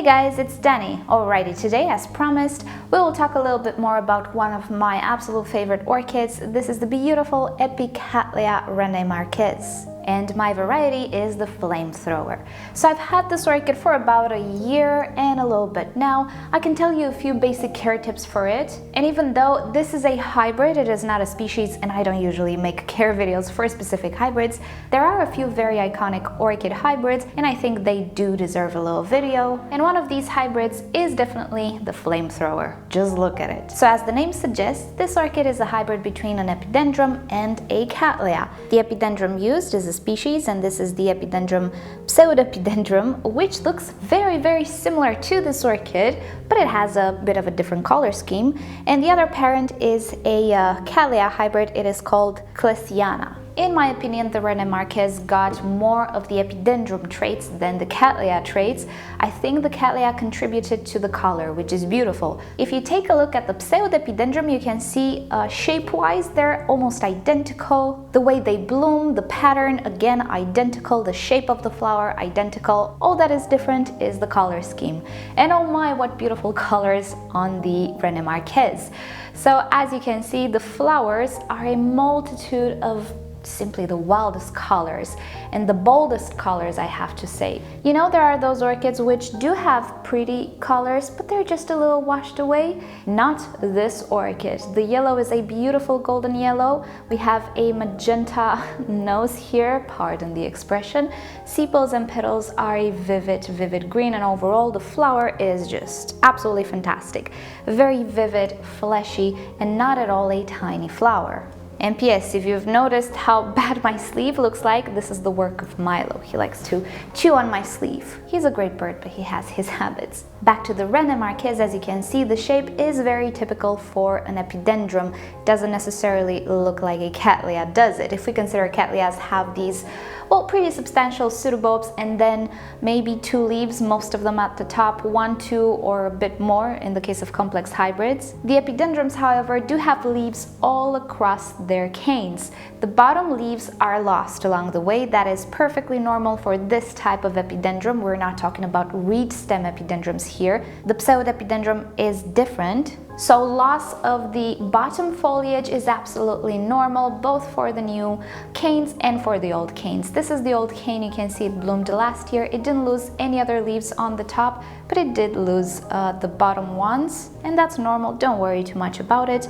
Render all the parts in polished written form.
Hey guys, it's Danny. Alrighty, today as promised, we will talk a little bit more about one of my absolute favorite orchids. This is the beautiful Epicattleya Rene Marques. And my variety is the flamethrower. So I've had this orchid for about a year and a little bit now. I can tell you a few basic care tips for it. And even though this is a hybrid, it is not a species, and I don't usually make care videos for specific hybrids, there are a few very iconic orchid hybrids, and I think they do deserve a little video. And one of these hybrids is definitely the flamethrower. Just look at it. So as the name suggests, this orchid is a hybrid between an Epidendrum and a Cattleya. The Epidendrum used is a species, and this is the Epidendrum pseudepidendrum, which looks very similar to this orchid, but it has a bit of a different color scheme. And the other parent is a Cattleya hybrid. It is called Claesiana. In my opinion, the Rene Marques got more of the Epidendrum traits than the Cattleya traits. I think the Cattleya contributed to the color, which is beautiful. If you take a look at the pseudepidendrum, you can see shape-wise they're almost identical. The way they bloom, the pattern, again identical. The shape of the flower, identical. All that is different is the color scheme. And oh my, what beautiful colors on the Rene Marques. So as you can see, the flowers are a multitude of simply the wildest colors and the boldest colors, I have to say. You know, there are those orchids which do have pretty colors, but they're just a little washed away. Not this orchid. The yellow is a beautiful golden yellow. We have a magenta nose here, pardon the expression. Sepals and petals are a vivid green, and overall the flower is just absolutely fantastic. Very vivid, fleshy, and not at all a tiny flower. And P.S. if you've noticed how bad my sleeve looks like, this is the work of Milo. He likes to chew on my sleeve. He's a great bird, but he has his habits. Back to the Rene Marques, as you can see, the shape is very typical for an Epidendrum. Doesn't necessarily look like a Cattleya, does it? If we consider Cattleyas have these, well, pretty substantial pseudobulbs and then maybe 2 leaves, most of them at the top, 1, 2, or a bit more in the case of complex hybrids. The Epidendrums, however, do have leaves all across their canes. The bottom leaves are lost along the way. That is perfectly normal for this type of Epidendrum. We're not talking about reed stem Epidendrums here. The pseudepidendrum is different. So loss of the bottom foliage is absolutely normal, both for the new canes and for the old canes. This is the old cane. You can see it bloomed last year. It didn't lose any other leaves on the top, but it did lose the bottom ones, and that's normal. Don't worry too much about it.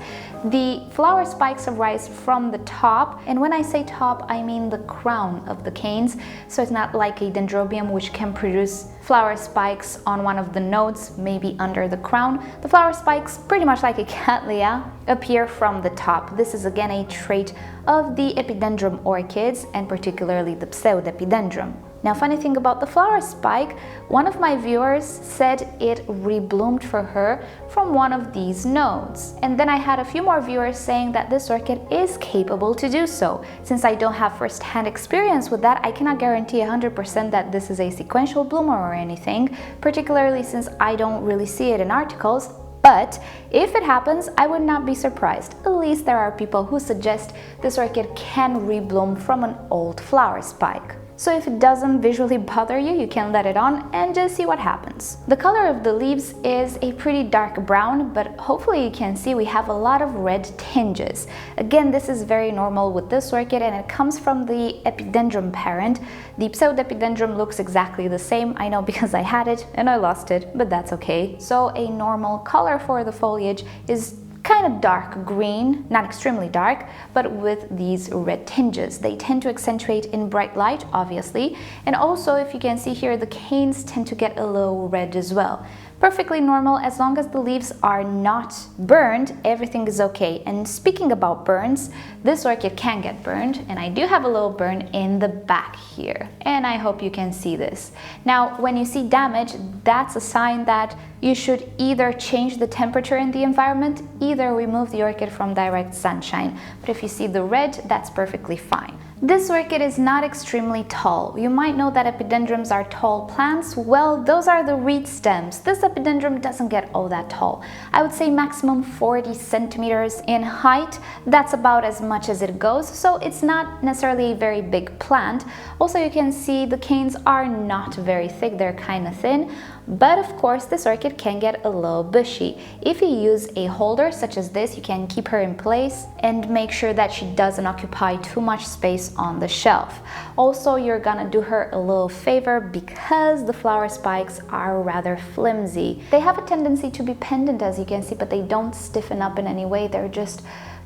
The flower spikes arise from the top, and when I say top, I mean the crown of the canes. So it's not like a dendrobium, which can produce flower spikes on one of the nodes, maybe under the crown. The flower spikes, pretty much like a Cattleya, appear from the top. This is again a trait of the Epidendrum orchids, and particularly the pseudepidendrum. Now, funny thing about the flower spike, one of my viewers said it rebloomed for her from one of these nodes. And then I had a few more viewers saying that this orchid is capable to do so. Since I don't have first-hand experience with that, I cannot guarantee 100% that this is a sequential bloomer or anything, particularly since I don't really see it in articles. But if it happens, I would not be surprised. At least there are people who suggest this orchid can rebloom from an old flower spike. So if it doesn't visually bother you, you can let it on and just see what happens. The color of the leaves is a pretty dark brown, but hopefully you can see we have a lot of red tinges. Again, this is very normal with this orchid, and it comes from the Epidendrum parent. The pseudepidendrum looks exactly the same. I know because I had it and I lost it, but that's okay. So a normal color for the foliage is kind of dark green, not extremely dark, but with these red tinges. They tend to accentuate in bright light, obviously, and also, if you can see here, the canes tend to get a little red as well. Perfectly normal. As long as the leaves are not burned, everything is okay. And speaking about burns, this orchid can get burned, and I do have a little burn in the back here, and I hope you can see this. Now, when you see damage, that's a sign that you should either change the temperature in the environment, either remove the orchid from direct sunshine. But if you see the red, that's perfectly fine. This orchid is not extremely tall. You might know that epidendrums are tall plants. Well, those are the reed stems. This epidendrum doesn't get all that tall. I would say maximum 40 centimeters in height. That's about as much as it goes, so it's not necessarily a very big plant. Also, you can see the canes are not very thick, they're kind of thin. But of course, this orchid can get a little bushy. If you use a holder such as this, you can keep her in place and make sure that she doesn't occupy too much space on the shelf. Also, you're gonna do her a little favor because the flower spikes are rather flimsy. They have a tendency to be pendant, as you can see, but they don't stiffen up in any way. They're just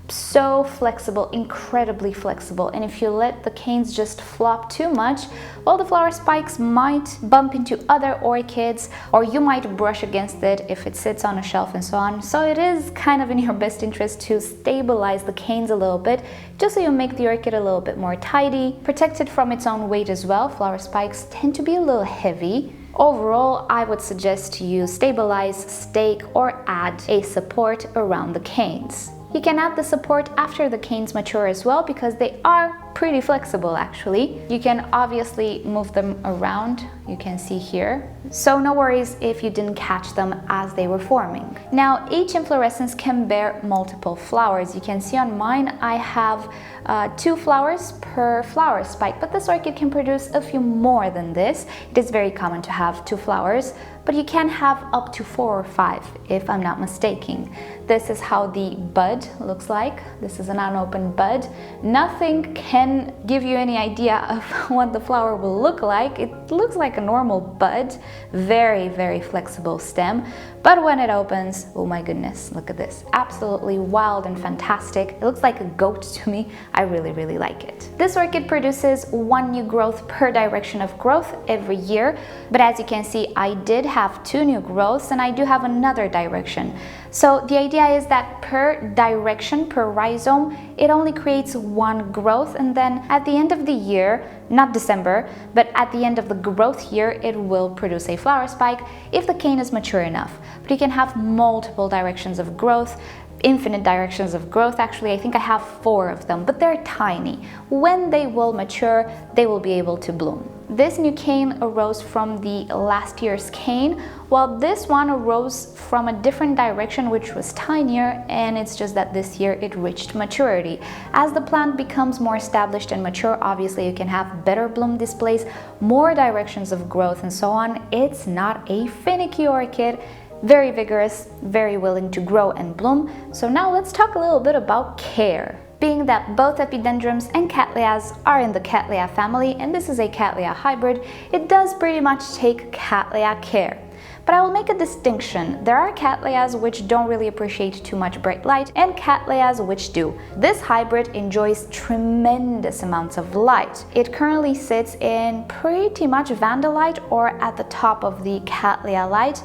so flexible, incredibly flexible, and if you let the canes just flop too much, well, the flower spikes might bump into other orchids, or you might brush against it if it sits on a shelf and so on. So it is kind of in your best interest to stabilize the canes a little bit, just so you make the orchid a little bit more tidy, protected from its own weight as well. Flower spikes tend to be a little heavy. Overall, I would suggest to use stabilize, stake, or add a support around the canes. You can add the support after the canes mature as well, because they are pretty flexible actually. You can obviously move them around, you can see here. So no worries if you didn't catch them as they were forming. Now, each inflorescence can bear multiple flowers. You can see on mine I have 2 flowers per flower spike, but this orchid can produce a few more than this. It is very common to have 2 flowers, but you can have up to 4 or 5 if I'm not mistaken. This is how the bud looks like. This is an unopened bud. Nothing can give you any idea of what the flower will look like. It looks like a normal bud, very, very flexible stem, but when it opens, oh my goodness, look at this. Absolutely wild and fantastic. It looks like a goat to me. I really, really like it. This orchid produces 1 new growth per direction of growth every year, but as you can see, I did have 2 new growths and I do have another direction. So the idea is that per direction, per rhizome, it only creates 1 growth, and then at the end of the year, not December, but at the end of the growth year, it will produce a flower spike if the cane is mature enough. But you can have multiple directions of growth, infinite directions of growth. Actually, I think I have 4 of them, but they're tiny. When they will mature, they will be able to bloom. This new cane arose from the last year's cane, while this one arose from a different direction which was tinier, and it's just that this year it reached maturity. As the plant becomes more established and mature, obviously you can have better bloom displays, more directions of growth and so on. It's not a finicky orchid. Very vigorous, very willing to grow and bloom. So now let's talk a little bit about care. Being that both Epidendrums and Cattleyas are in the Cattleya family, and this is a Cattleya hybrid, it does pretty much take Cattleya care. But I will make a distinction. There are Cattleyas which don't really appreciate too much bright light, and Cattleyas which do. This hybrid enjoys tremendous amounts of light. It currently sits in pretty much Vandalite or at the top of the Cattleya light.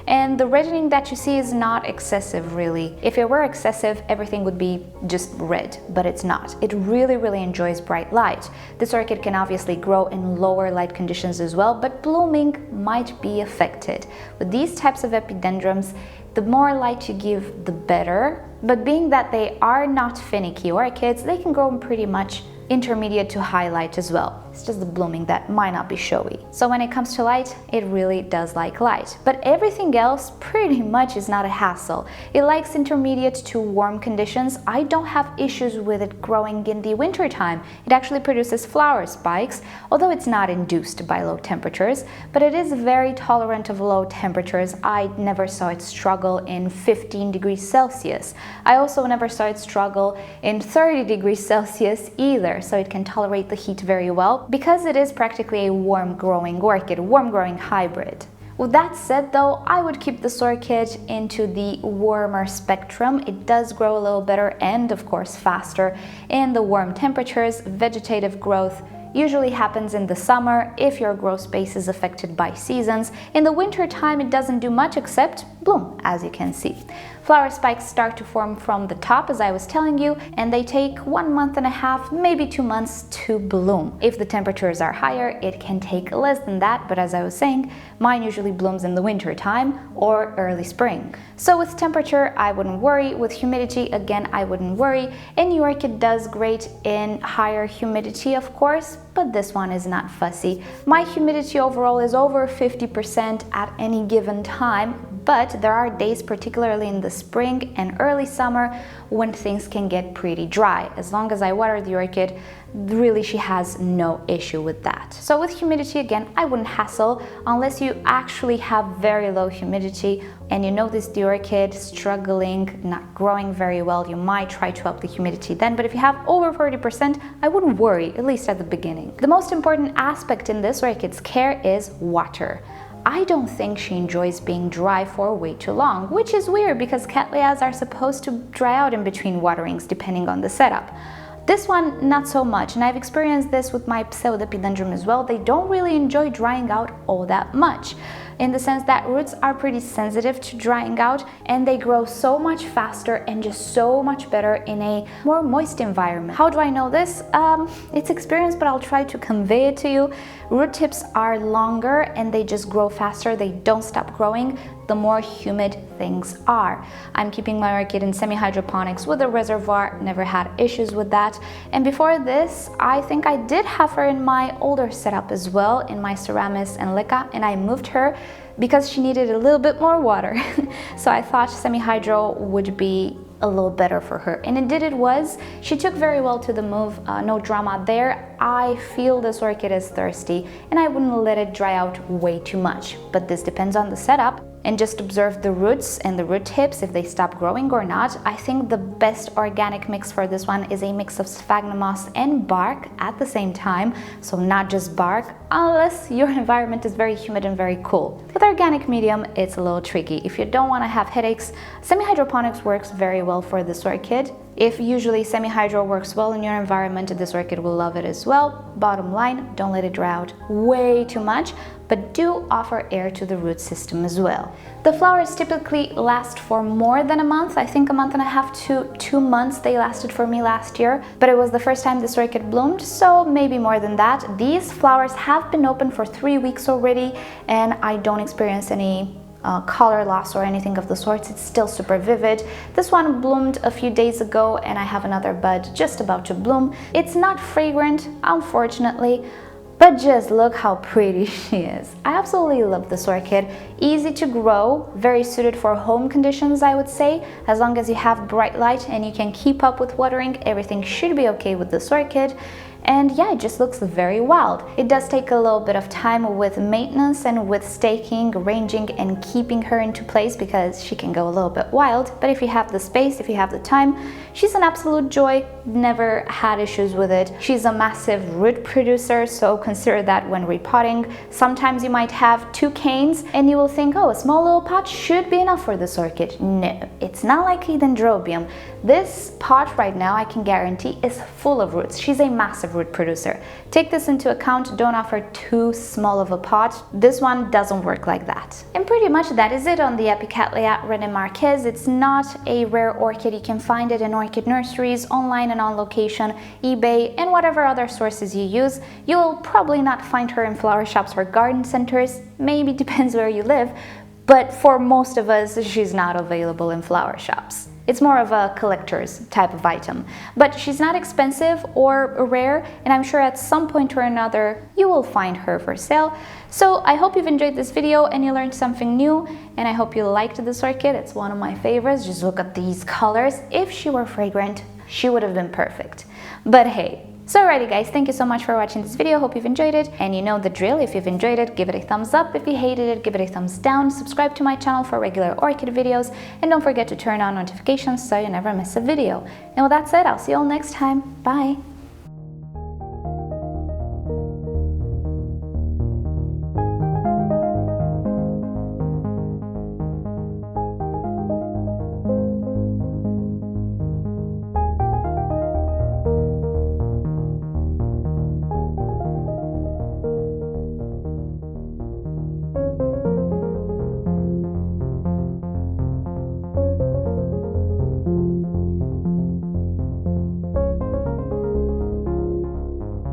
And the reddening that you see is not excessive, really. If it were excessive, everything would be just red, but it's not. It really, really enjoys bright light. This orchid can obviously grow in lower light conditions as well, but blooming might be affected. With these types of epidendrums, the more light you give, the better. But being that they are not finicky orchids, they can grow pretty much intermediate to high light as well. It's just the blooming that might not be showy. So when it comes to light, it really does like light. But everything else pretty much is not a hassle. It likes intermediate to warm conditions. I don't have issues with it growing in the winter time. It actually produces flower spikes, although it's not induced by low temperatures, but it is very tolerant of low temperatures. I never saw it struggle in 15 degrees Celsius. I also never saw it struggle in 30 degrees Celsius either, so it can tolerate the heat very well, because it is practically a warm growing orchid, warm growing hybrid. With that said though, I would keep this orchid into the warmer spectrum. It does grow a little better and of course faster in the warm temperatures. Vegetative growth usually happens in the summer if your growth space is affected by seasons. In the winter time, it doesn't do much except bloom, as you can see. Flower spikes start to form from the top, as I was telling you, and they take 1.5 months, maybe 2 months to bloom. If the temperatures are higher, it can take less than that, but as I was saying, mine usually blooms in the winter time or early spring. So with temperature, I wouldn't worry. With humidity, again, I wouldn't worry. Any orchid does great in higher humidity, of course, but this one is not fussy. My humidity overall is over 50% at any given time, but there are days, particularly in the spring and early summer, when things can get pretty dry. As long as I water the orchid, really she has no issue with that. So with humidity, again, I wouldn't hassle unless you actually have very low humidity and you notice the orchid struggling, not growing very well. You might try to up the humidity then, but if you have over 40%, I wouldn't worry, at least at the beginning. The most important aspect in this orchid's care is water. I don't think she enjoys being dry for way too long, which is weird because Cattleyas are supposed to dry out in between waterings depending on the setup. This one, not so much, and I've experienced this with my pseudepidendrum as well. They don't really enjoy drying out all that much, in the sense that roots are pretty sensitive to drying out and they grow so much faster and just so much better in a more moist environment. How do I know this? It's experience, but I'll try to convey it to you. Root tips are longer and they just grow faster. They don't stop growing the more humid things are. I'm keeping my orchid in semi-hydroponics with a reservoir, never had issues with that. And before this, I think I did have her in my older setup as well, in my Ceramis and Leca, and I moved her because she needed a little bit more water. So I thought semi-hydro would be a little better for her, and indeed it was. She took very well to the move, no drama there. I feel this orchid is thirsty and I wouldn't let it dry out way too much, but this depends on the setup. And just observe the roots and the root tips, if they stop growing or not. I think the best organic mix for this one is a mix of sphagnum moss and bark at the same time, so not just bark, unless your environment is very humid and very cool. With organic medium, it's a little tricky. If you don't want to have headaches, semi-hydroponics works very well for this orchid. If usually semi-hydro works well in your environment, this orchid will love it as well. Bottom line, don't let it dry out way too much, but do offer air to the root system as well. The flowers typically last for more than a month. I think a month and a half to 2 months they lasted for me last year, but it was the first time this orchid bloomed, so maybe more than that. These flowers have been open for 3 weeks already, and I don't experience any color loss or anything of the sorts. It's still super vivid. This one bloomed a few days ago and I have another bud just about to bloom. It's not fragrant, unfortunately, but just look how pretty she is. I absolutely love this orchid. Easy to grow, very suited for home conditions, I would say. As long as you have bright light and you can keep up with watering, everything should be okay with this orchid. And yeah, it just looks very wild. It does take a little bit of time with maintenance and with staking, arranging and keeping her into place because she can go a little bit wild. But if you have the space, if you have the time, she's an absolute joy. Never had issues with it. She's a massive root producer, so consider that when repotting. Sometimes you might have 2 canes and you will think, oh, a small little pot should be enough for this orchid. No, it's not like Dendrobium. This pot right now, I can guarantee, is full of roots. She's a massive root producer. Take this into account. Don't offer too small of a pot. This one doesn't work like that. And pretty much that is it on the Epicattleya Rene Marques. It's not a rare orchid. You can find it in orchid nurseries, online and on location, eBay, and whatever other sources you use. You'll probably not find her in flower shops or garden centers. Maybe depends where you live, but for most of us, she's not available in flower shops. It's more of a collector's type of item, but she's not expensive or rare, and I'm sure at some point or another you will find her for sale. So I hope you've enjoyed this video and you learned something new, and I hope you liked this orchid. It's one of my favorites. Just look at these colors. If she were fragrant, she would have been perfect. But hey, so alrighty guys, thank you so much for watching this video. Hope you've enjoyed it, and you know the drill. If you've enjoyed it, give it a thumbs up. If you hated it, give it a thumbs down. Subscribe to my channel for regular orchid videos, and don't forget to turn on notifications so you never miss a video. And with that said, I'll see you all next time. Bye!